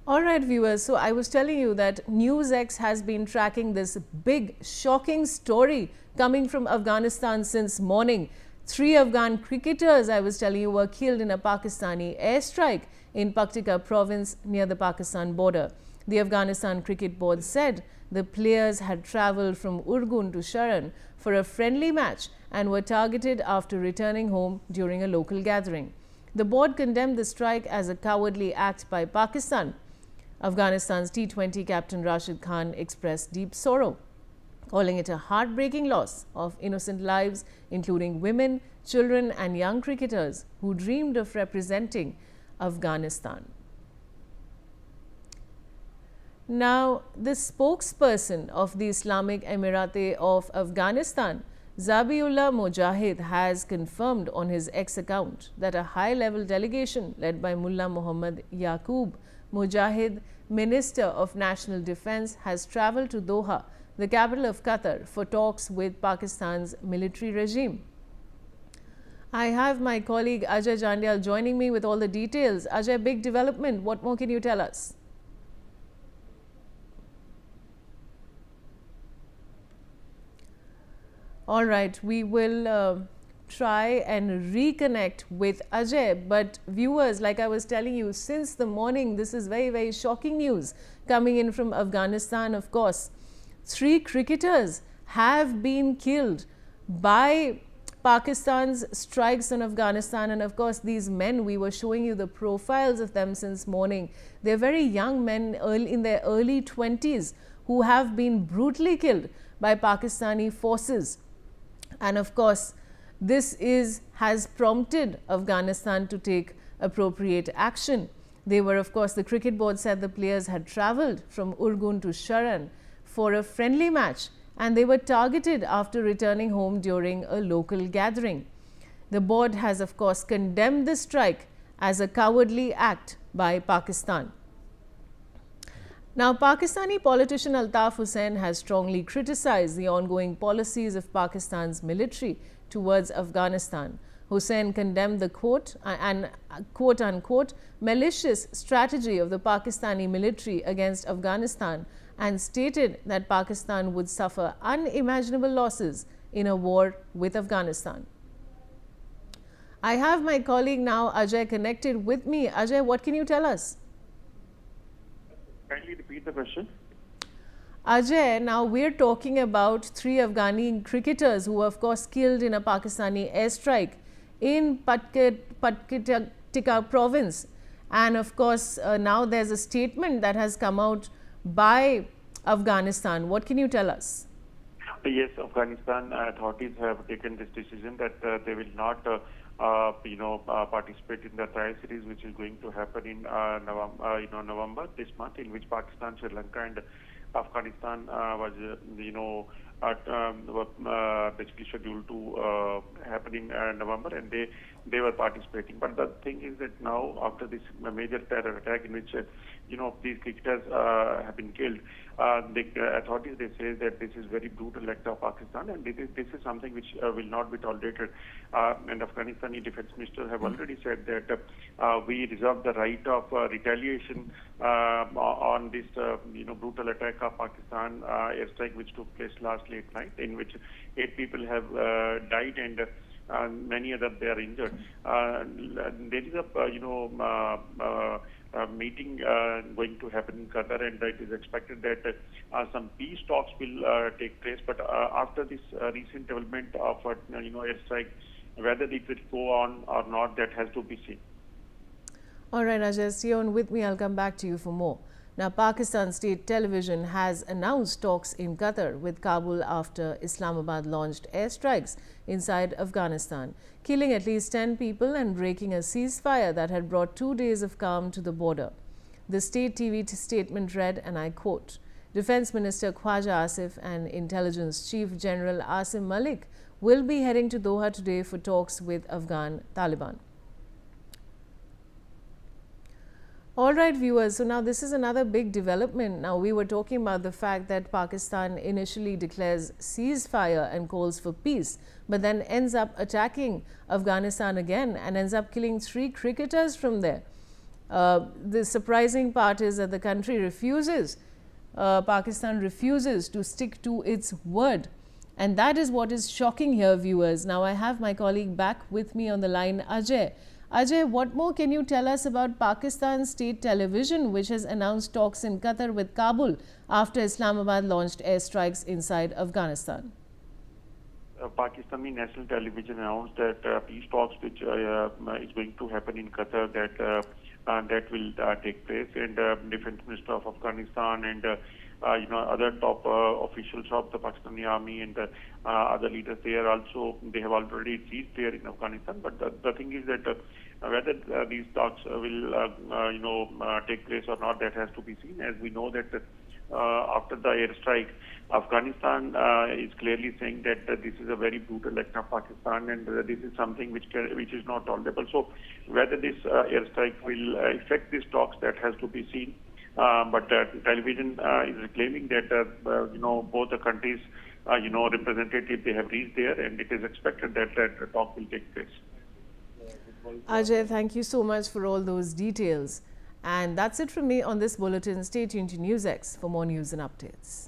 All right, viewers. So I was telling you that NewsX has been tracking this big, shocking story coming from Afghanistan since morning. 3 Afghan cricketers, I was telling you, were killed in a Pakistani airstrike in Paktika province near the Pakistan border. The Afghanistan Cricket Board said the players had travelled from Urgun to Sharan for a friendly match and were targeted after returning home during a local gathering. The board condemned the strike as a cowardly act by Pakistan. Afghanistan's T20 captain Rashid Khan expressed deep sorrow, calling it a heartbreaking loss of innocent lives, including women, children and young cricketers who dreamed of representing Afghanistan. Now, the spokesperson of the Islamic Emirate of Afghanistan, Zabiullah Mujahid, has confirmed on his X account that a high-level delegation led by Mullah Muhammad Yaqub Mujahid, Minister of National Defense, has travelled to Doha, the capital of Qatar, for talks with Pakistan's military regime. I have my colleague Ajay Jandyal joining me with all the details. Ajay, big development. What more can you tell us? All right, we will try and reconnect with Ajay. But viewers, like I was telling you, since the morning, this is very, very shocking news coming in from Afghanistan. Of course, 3 cricketers have been killed by Pakistan's strikes on Afghanistan. And of course, these men, we were showing you the profiles of them since morning. They're very young men in their early 20s who have been brutally killed by Pakistani forces. And of course, this has prompted Afghanistan to take appropriate action. They were, of course, the cricket board said the players had travelled from Urgun to Sharan for a friendly match and they were targeted after returning home during a local gathering. The board has, of course, condemned the strike as a cowardly act by Pakistan. Now, Pakistani politician Altaf Hussain has strongly criticized the ongoing policies of Pakistan's military towards Afghanistan. Hussain condemned the quote-unquote malicious strategy of the Pakistani military against Afghanistan and stated that Pakistan would suffer unimaginable losses in a war with Afghanistan. I have my colleague now, Ajay, connected with me. Ajay, what can you tell us? Kindly repeat the question. Ajay, now we're talking about 3 Afghani cricketers who were, of course, killed in a Pakistani airstrike in Paktika province. And of course, now there's a statement that has come out by Afghanistan. What can you tell us? Yes, Afghanistan authorities have taken this decision that they will not participate in the trial series which is going to happen in November this month, in which Pakistan, Sri Lanka and Afghanistan was basically scheduled to happen in November, and they were participating. But the thing is that now, after this major terror attack in which these cricketers have been killed, the authorities, they say that this is very brutal act of Pakistan, and this is something which will not be tolerated. And Afghanistani defense minister have already said that we reserve the right of retaliation on this brutal attack of Pakistan airstrike which took place last late night, in which 8 people have died and many others they are injured. There is a meeting going to happen in Qatar, and it is expected that some peace talks will take place. But after this recent development of airstrike, whether it will go on or not, that has to be seen. All right, Ajay, stay on with me. I'll come back to you for more. Now, Pakistan State Television has announced talks in Qatar with Kabul after Islamabad launched airstrikes inside Afghanistan, killing at least 10 people and breaking a ceasefire that had brought 2 days of calm to the border. The state TV statement read, and I quote, Defense Minister Khwaja Asif and Intelligence Chief General Asim Malik will be heading to Doha today for talks with Afghan Taliban. All right, viewers, so now this is another big development. Now, we were talking about the fact that Pakistan initially declares ceasefire and calls for peace, but then ends up attacking Afghanistan again and ends up killing 3 cricketers from there. The surprising part is that the country refuses, Pakistan refuses to stick to its word. And that is what is shocking here, viewers. Now, I have my colleague back with me on the line, Ajay. Ajay, what more can you tell us about Pakistan State Television, which has announced talks in Qatar with Kabul after Islamabad launched airstrikes inside Afghanistan? Pakistani national television announced that peace talks, which is going to happen in Qatar, that will take place, and Defense Minister of Afghanistan and other top officials of the Pakistani army and other leaders there also, they have already reached there in Afghanistan. But the thing is that whether these talks will take place or not, that has to be seen. As we know that after the airstrike, Afghanistan is clearly saying that this is a very brutal act of Pakistan, and this is something which is not tolerable. So whether this airstrike will affect these talks, that has to be seen. But television is claiming that both the countries representatives, they have reached there, and it is expected that the talk will take place. Ajay, thank you so much for all those details. And that's it from me on this bulletin. Stay tuned to NewsX for more news and updates.